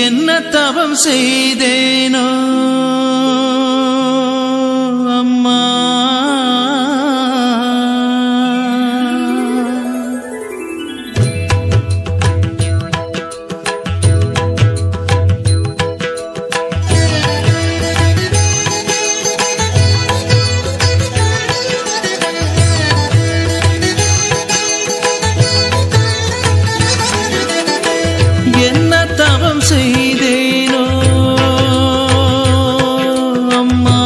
என்ன தவம் செய்தேனோ அம்மா, என்ன தவம் செய்தேனோ அம்மா,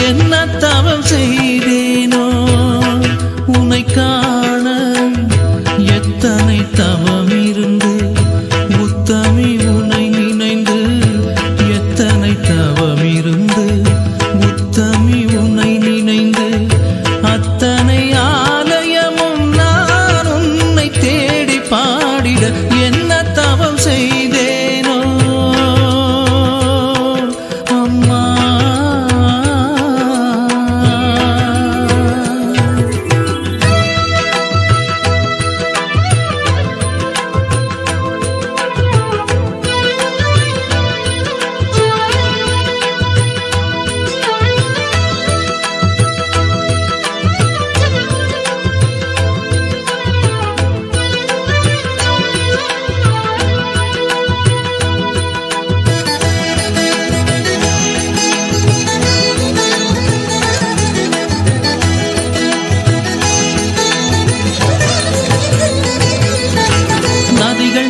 என்ன தவம் செய்தேனோ உன்னை காண எத்தனை தவம் இருந்து உத்தமி உன்னை நினைந்து எத்தனை தவம் இருந்து உத்தமி உன்னை நினைந்து அத்தனை ஆலயமும் நான் உன்னை தேடி பாடிட என்ன தவம் செய்தேனோ அம்மா.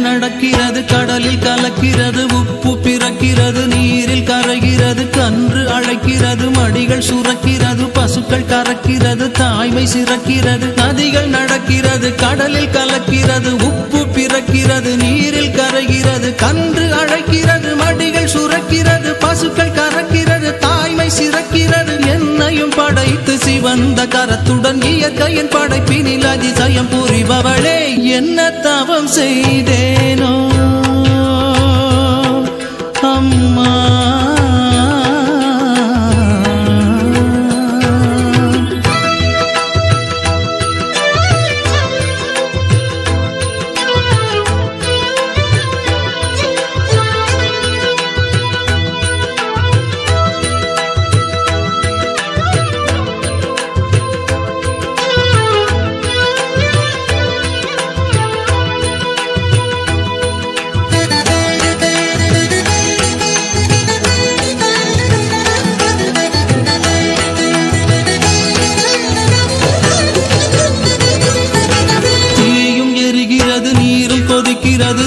நடக்கிறது கடலில் கலக்கிறது உப்பு பிறக்கிறது நீரில் கரைகிறது கன்று அழைக்கிறது மடிகள் சுரக்கிறது பசுக்கள் கறக்கிறது தாய்மை சிறக்கிறது நதிகள் நடக்கிறது கடலில் கலக்கிறது உப்பு பிறக்கிறது நீரில் கரைகிறது கன்று அழைக்கிறது மடிகள் சுரக்கிறது பசுக்கள் கறக்கிறது தாய்மை சிறக்கிறது என்னையும் படைத்து சிவந்த கரத்துடன் இயற்கையின் படைப்பினில் அதிசயம் புரிபவளே என்ன தவம் செய்தேனோ அம்மா.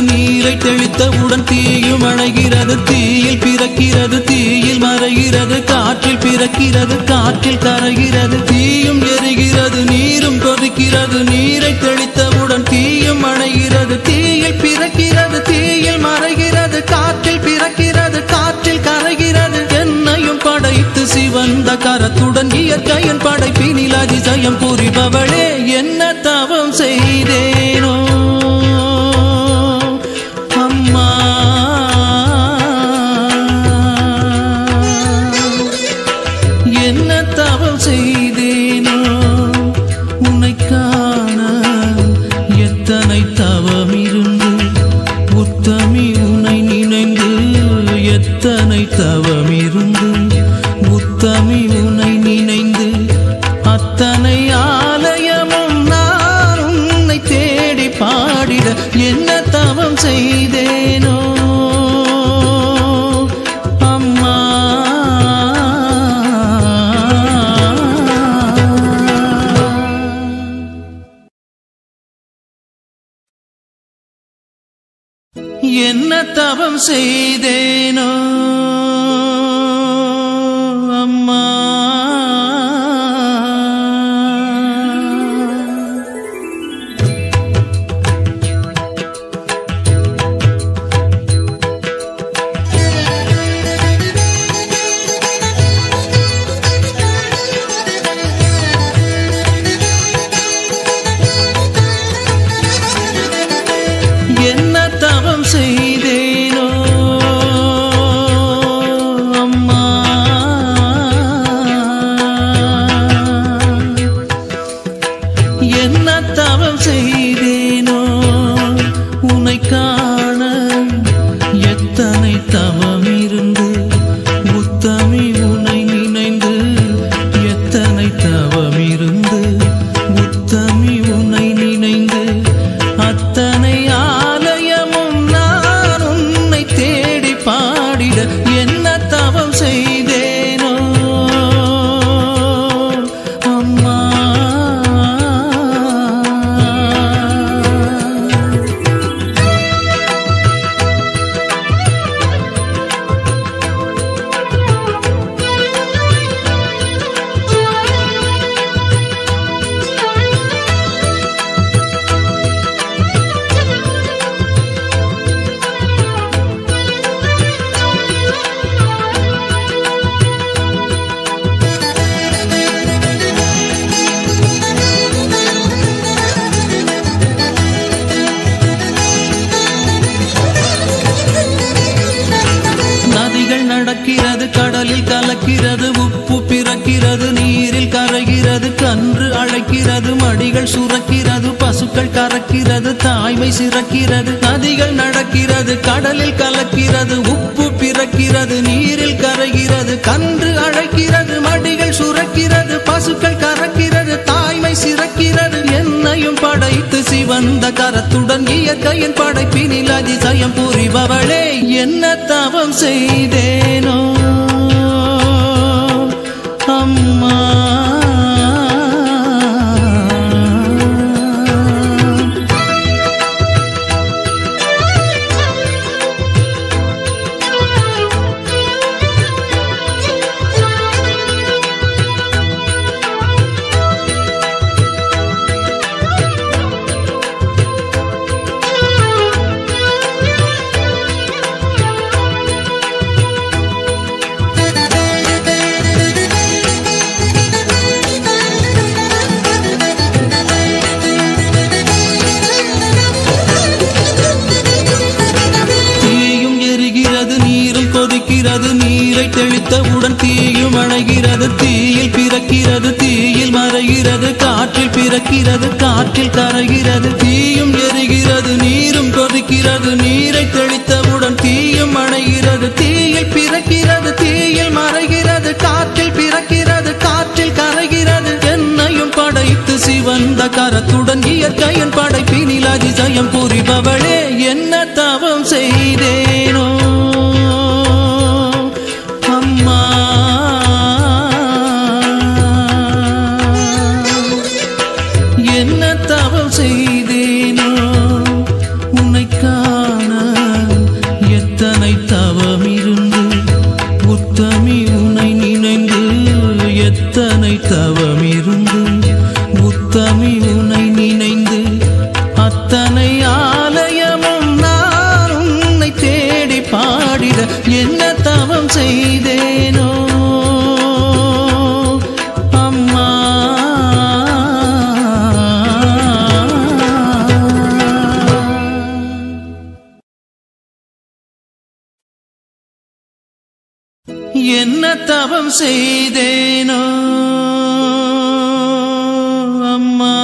நீரை தெளித்தவுடன் தீயும் அணைகிறது தீயில் பிறக்கிறது தீயில் மறைகிறது காற்றில் பிறக்கிறது காற்றில் கரைகிறது தீயும் எரிகிறது நீரும் கொதிக்கிறது நீரை தெளித்தவுடன் தீயும் அணைகிறது தீயில் பிறக்கிறது தீயில் மறைகிறது காற்றில் பிறக்கிறது காற்றில் கரைகிறது என்னையும் படைத்து சிவந்த கரத்துடன் இயற்கையின் படைப்பினில் அதிசயம் புரிபவளே என்ன தவம் செய்தேனோ அம்மா. என்ன தவம் செய்தேனோ உன்னை காண எத்தனை தவம் இருந்து உத்தமி உன்னை நினைந்து எத்தனை தவம் இருந்து உத்தமி உன்னை நினைந்து அத்தனை ஆலயமும் நான் உன்னை தேடி பாடிட என்ன தவம் செய்தேனோ அம்மா. என்ன தவம் செய்தேனோ அம்மா. என்ன தவம் செய்தேனோ தவம் செய்தேனோ உன்னை காண எத்தனை தவம் இருந்து உத்தமி உன்னை நினைந்து எத்தனை தவம் இருந்து உத்தமி உன்னை நினைந்து அத்தனை ஆலயமும் நான் உன்னை தேடி பாடிட என்ன தவம் செய்தேனோ அம்மா. நடக்கிறது கடலில் கலக்கிறது உப்பு பிறக்கிறது நீரில் கரைகிறது கன்று அழைக்கிறது மடிகள் சுரக்கிறது பசுக்கள் கறக்கிறது தாய்மை சிறக்கிறது நதிகள் நடக்கிறது கடலில் கலக்கிறது உப்பு பிறக்கிறது நீரில் கரைகிறது கன்று அழைக்கிறது மடிகள் சுரக்கிறது பசுக்கள் கறக்கிறது தாய்மை சிறக்கிறது என்னையும் படைத்து சிவந்த கரத்துடன் இயற்கையின் படைப்பினில் அதிசயம் புரிபவளே என்ன தவம் செய்தேனோ அம்மா. நீரை தெளித்தவுடன் தீயும் அணைகிறது தீயில் பிறக்கிறது தீயில் மறைகிறது காற்றில் பிறக்கிறது காற்றில் கரைகிறது தீயும் எரிகிறது நீரும் கொதிக்கிறது நீரை தெளித்தவுடன் தீயும் அணைகிறது தீயில் பிறக்கிறது தீயில் மறைகிறது காற்றில் பிறக்கிறது காற்றில் கரைகிறது என்னையும் படைத்து சிவந்த கரத்துடன் இயற்கையின் படைப்பினில் அதிசயம் புரிபவளே என்ன தவம் செய்தேனோ அம்மா. என்ன தவம் செய்தேனோ உன்னை காண எத்தனை தவம் இருந்து உத்தமி உன்னை நினைந்து எத்தனை தவம் இருந்து உத்தமி உன்னை நினைந்து அத்தனை ஆலயமும் நான் உன்னை தேடி பாடிட என்ன தவம் செய்தேனோ அம்மா. என்ன தவம் செய்தேனோ அம்மா.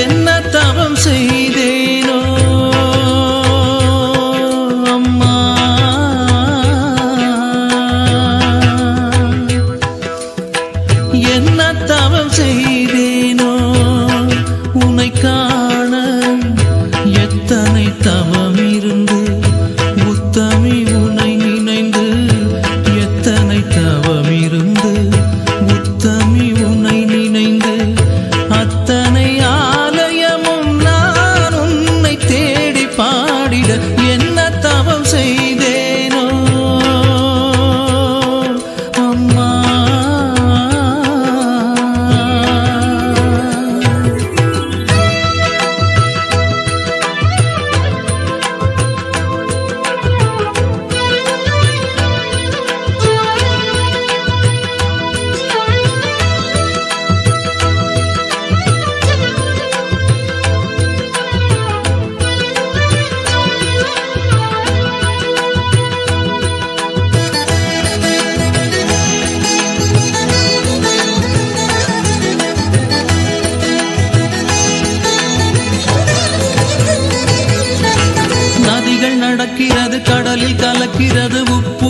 என்ன தவம் செய்தேனோ அழைக்கிறது கடலில் கலக்கிறது உப்பு